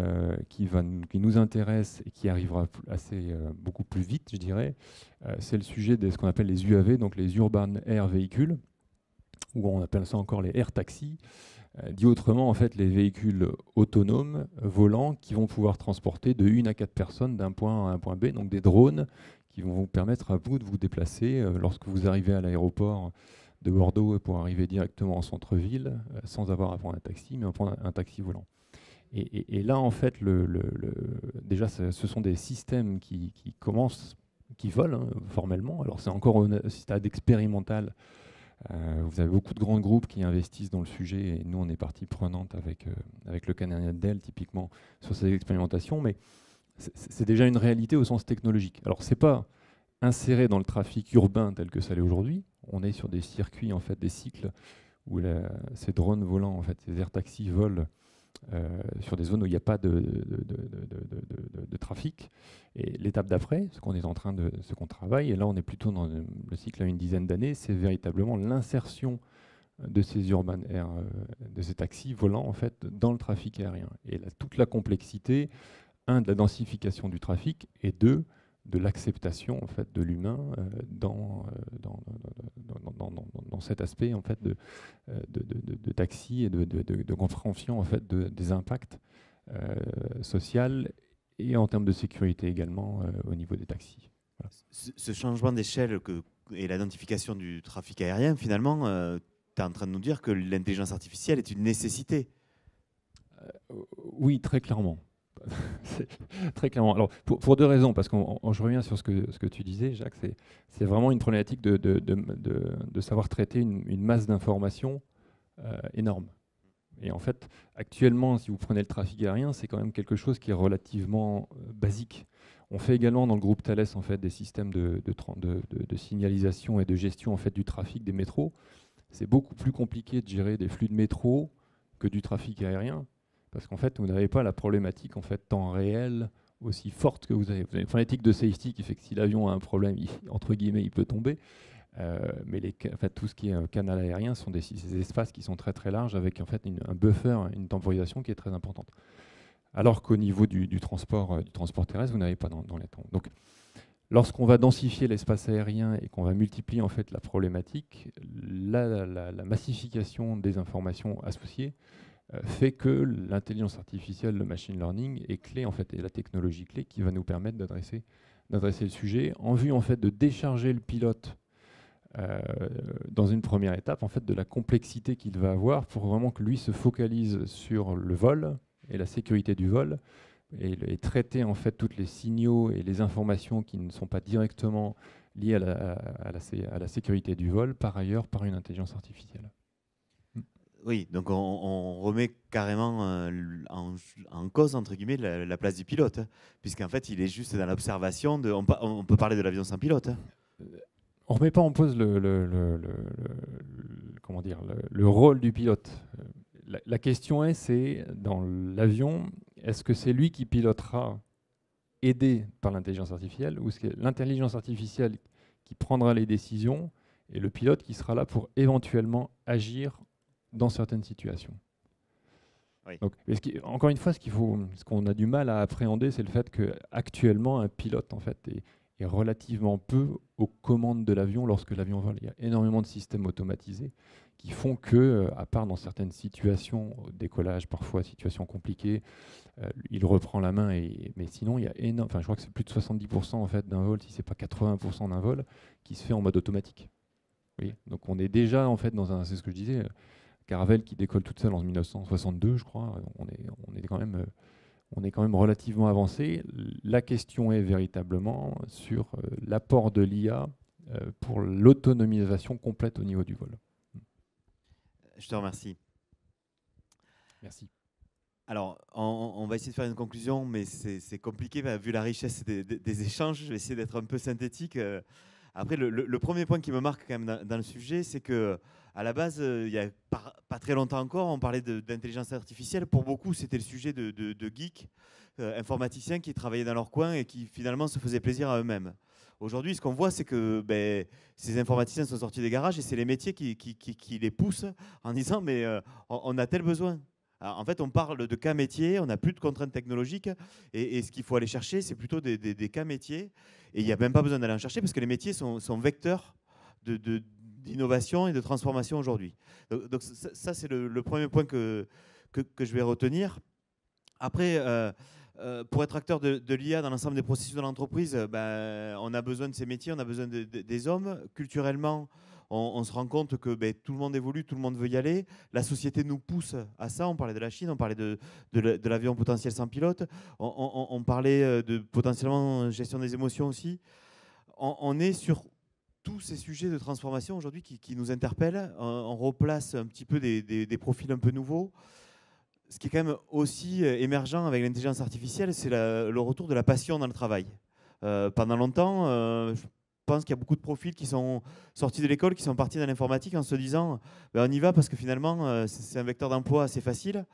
qui nous intéresse et qui arrivera beaucoup plus vite, je dirais, c'est le sujet de ce qu'on appelle les UAV, donc les Urban Air Vehicles, ou on appelle ça encore les air taxis. Dit autrement, en fait, les véhicules autonomes volants qui vont pouvoir transporter de 1 à 4 personnes d'un point A à un point B, donc des drones qui vont vous permettre à vous de vous déplacer lorsque vous arrivez à l'aéroport de Bordeaux pour arriver directement en centre-ville sans avoir à prendre un taxi, mais à prendre un taxi volant. Et là, en fait, déjà, ce sont des systèmes qui commencent, qui volent formellement. Alors, c'est encore au stade expérimental. Vous avez beaucoup de grands groupes qui investissent dans le sujet, et nous, on est partie prenante avec le Canadien Dell, typiquement, sur ces expérimentations, mais c'est déjà une réalité au sens technologique. Alors, c'est pas inséré dans le trafic urbain tel que ça l'est aujourd'hui. On est sur des circuits, en fait, des cycles où ces drones volants, en fait, ces air taxis volent sur des zones où il n'y a pas de trafic. Et l'étape d'après, ce qu'on travaille, et là on est plutôt dans le cycle à une dizaine d'années, c'est véritablement l'insertion de ces urban air, de ces taxis volants en fait dans le trafic aérien. Et là, toute la complexité, de la densification du trafic, et de l'acceptation en fait de l'humain dans cet aspect en fait de taxi et de compréhension en fait des impacts sociaux et en termes de sécurité également au niveau des taxis. Voilà. Ce changement d'échelle et l'identification du trafic aérien, finalement, tu es en train de nous dire que l'intelligence artificielle est une nécessité. Oui, très clairement. Très clairement. Alors, pour deux raisons, parce que je reviens sur ce que tu disais, Jacques, c'est vraiment une problématique de savoir traiter une masse d'informations énorme. Et en fait, actuellement, si vous prenez le trafic aérien, c'est quand même quelque chose qui est relativement basique. On fait également dans le groupe Thales en fait, des systèmes de signalisation et de gestion en fait, du trafic des métros. C'est beaucoup plus compliqué de gérer des flux de métro que du trafic aérien. Parce qu'en fait, vous n'avez pas la problématique en fait, temps réel aussi forte que vous avez. Vous avez une problématique de safety qui fait que si l'avion a un problème, entre guillemets, il peut tomber. Mais en fait, tout ce qui est un canal aérien sont ces espaces qui sont très très larges avec en fait, un buffer, une temporisation qui est très importante. Alors qu'au niveau du transport terrestre, vous n'avez pas dans les temps. Donc, lorsqu'on va densifier l'espace aérien et qu'on va multiplier en fait, la problématique, la massification des informations associées fait que l'intelligence artificielle, le machine learning est clé en fait, et la technologie clé qui va nous permettre d'adresser le sujet en vue en fait, de décharger le pilote dans une première étape en fait, de la complexité qu'il va avoir pour vraiment que lui se focalise sur le vol et la sécurité du vol et traiter en fait, tous les signaux et les informations qui ne sont pas directement liées à la sécurité du vol, par ailleurs par une intelligence artificielle. Oui, donc on remet carrément en cause, entre guillemets, la place du pilote, hein, puisqu'en fait, il est juste dans l'observation. On peut parler de l'avion sans pilote. Hein. On ne remet pas en cause le rôle du pilote. La question c'est, dans l'avion, est-ce que c'est lui qui pilotera aidé par l'intelligence artificielle ou est-ce que l'intelligence artificielle qui prendra les décisions et le pilote qui sera là pour éventuellement agir dans certaines situations. Oui. Donc, encore une fois, ce qu'on a du mal à appréhender, c'est le fait qu'actuellement, un pilote en fait, est relativement peu aux commandes de l'avion lorsque l'avion vole. Il y a énormément de systèmes automatisés qui font que, à part dans certaines situations, décollage, parfois situations compliquées, il reprend la main. Mais sinon, il y a je crois que c'est plus de 70% en fait, d'un vol, si ce n'est pas 80% d'un vol, qui se fait en mode automatique. Oui. Donc on est déjà en fait, c'est ce que je disais, Caravelle qui décolle toute seule en 1962, je crois. On est quand même relativement avancé. La question est véritablement sur l'apport de l'IA pour l'autonomisation complète au niveau du vol. Je te remercie. Merci. Alors, on va essayer de faire une conclusion, mais c'est compliqué vu la richesse des échanges. Je vais essayer d'être un peu synthétique. Après, le premier point qui me marque quand même dans le sujet, c'est que à la base, il n'y a pas très longtemps encore, on parlait d'intelligence artificielle. Pour beaucoup, c'était le sujet de geeks, informaticiens qui travaillaient dans leur coin et qui finalement se faisaient plaisir à eux-mêmes. Aujourd'hui, ce qu'on voit, c'est que ces informaticiens sont sortis des garages et c'est les métiers qui les poussent en disant « mais on a tel besoin ». Alors, en fait, on parle de cas métiers, on n'a plus de contraintes technologiques et ce qu'il faut aller chercher, c'est plutôt des cas métiers. Et il n'y a même pas besoin d'aller en chercher parce que les métiers sont vecteurs d'innovation et de transformation aujourd'hui. Donc ça c'est le premier point que je vais retenir. Après, pour être acteur de l'IA dans l'ensemble des processus de l'entreprise, on a besoin de ces métiers, on a besoin des hommes. Culturellement, on se rend compte que tout le monde évolue, tout le monde veut y aller. La société nous pousse à ça. On parlait de la Chine, on parlait de l'avion potentiel sans pilote, on parlait de potentiellement gestion des émotions aussi. On est sur tous ces sujets de transformation aujourd'hui qui nous interpellent. On replace un petit peu des profils un peu nouveaux. Ce qui est quand même aussi émergent avec l'intelligence artificielle, c'est le retour de la passion dans le travail. Pendant longtemps, je pense qu'il y a beaucoup de profils qui sont sortis de l'école, qui sont partis dans l'informatique en se disant on y va parce que finalement, c'est un vecteur d'emploi assez facile.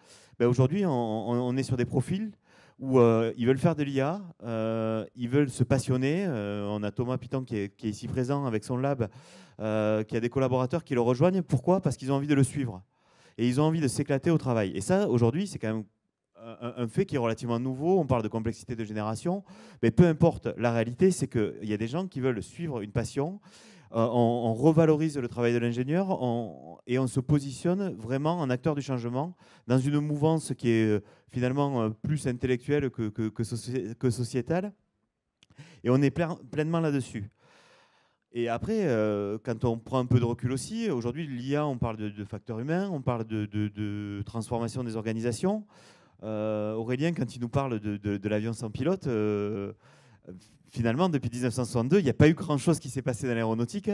Aujourd'hui, on est sur des profils où ils veulent faire de l'IA, ils veulent se passionner. On a Thomas Piton qui est ici présent avec son lab, qui a des collaborateurs qui le rejoignent. Pourquoi ? Parce qu'ils ont envie de le suivre. Et ils ont envie de s'éclater au travail. Et ça, aujourd'hui, c'est quand même un fait qui est relativement nouveau. On parle de complexité de génération. Mais peu importe, la réalité, c'est qu'il y a des gens qui veulent suivre une passion. On revalorise le travail de l'ingénieur et on se positionne vraiment en acteur du changement dans une mouvance qui est finalement plus intellectuelle que sociétale. Et on est pleinement là-dessus. Et après, quand on prend un peu de recul aussi, aujourd'hui, l'IA, on parle de facteurs humains, on parle de transformation des organisations. Aurélien, quand il nous parle de l'avion sans pilote, finalement, depuis 1962, il n'y a pas eu grand-chose qui s'est passé dans l'aéronautique,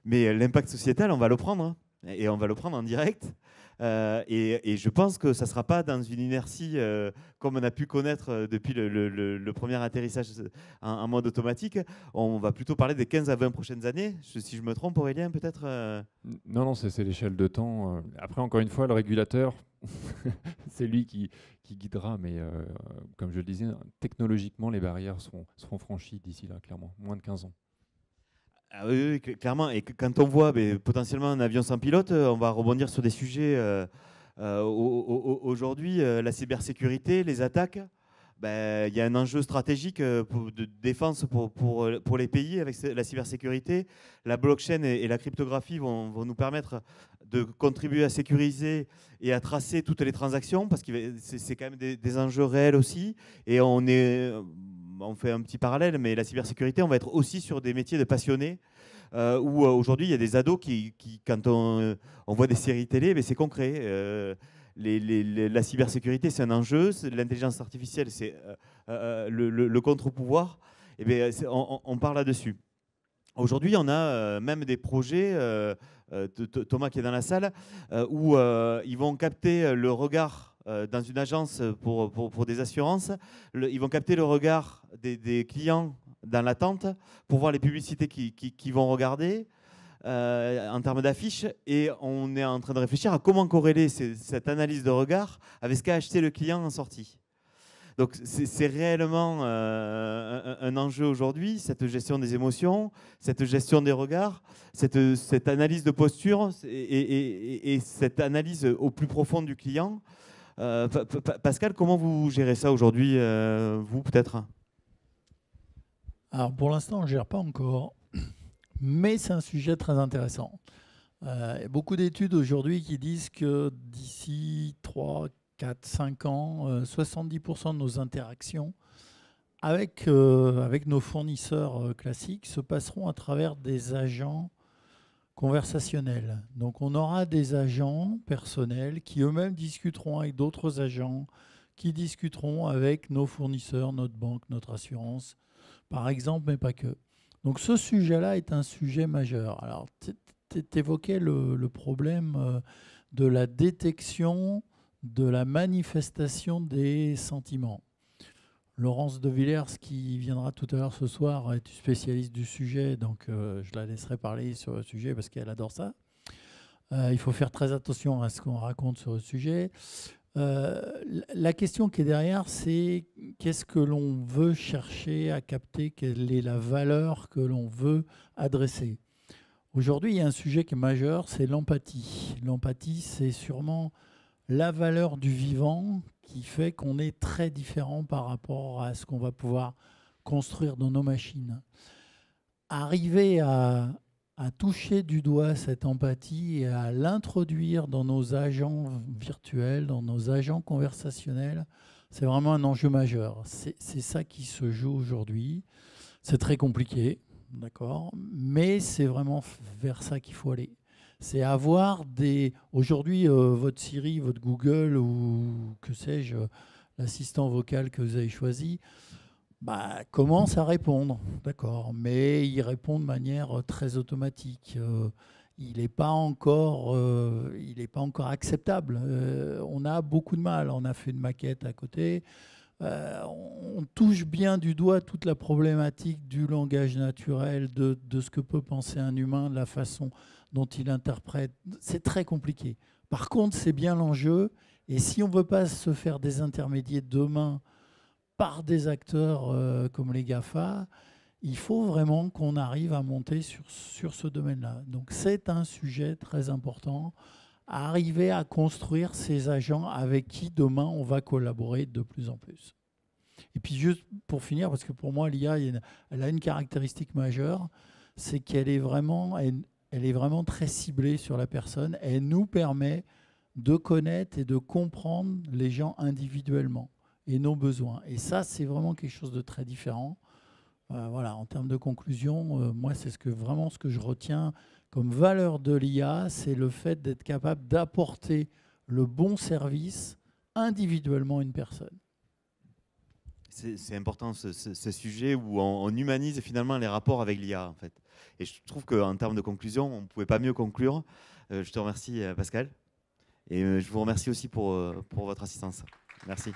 mais l'impact sociétal, on va le prendre, et on va le prendre en direct. Et je pense que ça ne sera pas dans une inertie comme on a pu connaître depuis le premier atterrissage en mode automatique. On va plutôt parler des 15 à 20 prochaines années. Si je me trompe, Aurélien, peut-être Non, c'est l'échelle de temps. Après, encore une fois, le régulateur, c'est lui qui guidera. Mais comme je le disais, technologiquement, les barrières seront franchies d'ici là, clairement. Moins de 15 ans. Ah oui, clairement. Et quand on voit potentiellement un avion sans pilote, on va rebondir sur des sujets. Aujourd'hui, la cybersécurité, les attaques, il y a un enjeu stratégique de défense pour les pays avec la cybersécurité. La blockchain et la cryptographie vont nous permettre de contribuer à sécuriser et à tracer toutes les transactions, parce que c'est quand même des enjeux réels aussi. Et on fait un petit parallèle, mais la cybersécurité, on va être aussi sur des métiers de passionnés, où aujourd'hui, il y a des ados qui quand on voit des séries télé, c'est concret. La cybersécurité, c'est un enjeu. L'intelligence artificielle, c'est le contre-pouvoir. On parle là-dessus. Aujourd'hui, on a même des projets, Thomas qui est dans la salle, où ils vont capter le regard dans une agence pour des assurances. Ils vont capter le regard des clients dans l'attente pour voir les publicités qu'ils vont regarder en termes d'affiches. Et on est en train de réfléchir à comment corréler cette analyse de regard avec ce qu'a acheté le client en sortie. Donc c'est réellement un enjeu aujourd'hui, cette gestion des émotions, cette gestion des regards, cette analyse de posture et cette analyse au plus profond du client. Pascal, comment vous gérez ça aujourd'hui, vous peut-être ? Alors pour l'instant, on ne gère pas encore, mais c'est un sujet très intéressant. Il y a beaucoup d'études aujourd'hui qui disent que d'ici 3, 4, 5 ans, 70% de nos interactions avec nos fournisseurs classiques se passeront à travers des agents conversationnels. Donc on aura des agents personnels qui eux-mêmes discuteront avec d'autres agents, qui discuteront avec nos fournisseurs, notre banque, notre assurance, par exemple, mais pas que. Donc ce sujet-là est un sujet majeur. Alors tu évoquais le problème de la détection, de la manifestation des sentiments. Laurence de Villers, qui viendra tout à l'heure ce soir, est spécialiste du sujet, donc je la laisserai parler sur le sujet parce qu'elle adore ça. Il faut faire très attention à ce qu'on raconte sur le sujet. La question qui est derrière, c'est qu'est-ce que l'on veut chercher à capter, quelle est la valeur que l'on veut adresser. Aujourd'hui, il y a un sujet qui est majeur, c'est l'empathie. L'empathie, c'est sûrement la valeur du vivant qui fait qu'on est très différent par rapport à ce qu'on va pouvoir construire dans nos machines. Arriver à toucher du doigt cette empathie et à l'introduire dans nos agents virtuels, dans nos agents conversationnels, c'est vraiment un enjeu majeur. C'est ça qui se joue aujourd'hui. C'est très compliqué. d'accord, mais c'est vraiment vers ça qu'il faut aller. C'est avoir des... Aujourd'hui, votre Siri, votre Google ou que sais-je, l'assistant vocal que vous avez choisi, commence à répondre, d'accord, mais il répond de manière très automatique. Il n'est pas encore acceptable. On a beaucoup de mal. On a fait une maquette à côté. On touche bien du doigt toute la problématique du langage naturel, de ce que peut penser un humain, de la façon dont il interprète. C'est très compliqué. Par contre, c'est bien l'enjeu. Et si on ne veut pas se faire désintermédier demain par des acteurs comme les GAFA, il faut vraiment qu'on arrive à monter sur ce domaine-là. Donc c'est un sujet très important, à arriver à construire ces agents avec qui demain on va collaborer de plus en plus. Et puis juste pour finir, parce que pour moi l'IA, elle a une caractéristique majeure, c'est qu'elle est vraiment, elle est vraiment très ciblée sur la personne. Elle nous permet de connaître et de comprendre les gens individuellement et nos besoins. Et ça, c'est vraiment quelque chose de très différent. Voilà, en termes de conclusion, moi, c'est vraiment ce que je retiens comme valeur de l'IA, c'est le fait d'être capable d'apporter le bon service individuellement à une personne. C'est important ce sujet où on humanise finalement les rapports avec l'IA en fait. Et je trouve qu'en termes de conclusion, on ne pouvait pas mieux conclure. Je te remercie Pascal. Et je vous remercie aussi pour votre assistance. Merci.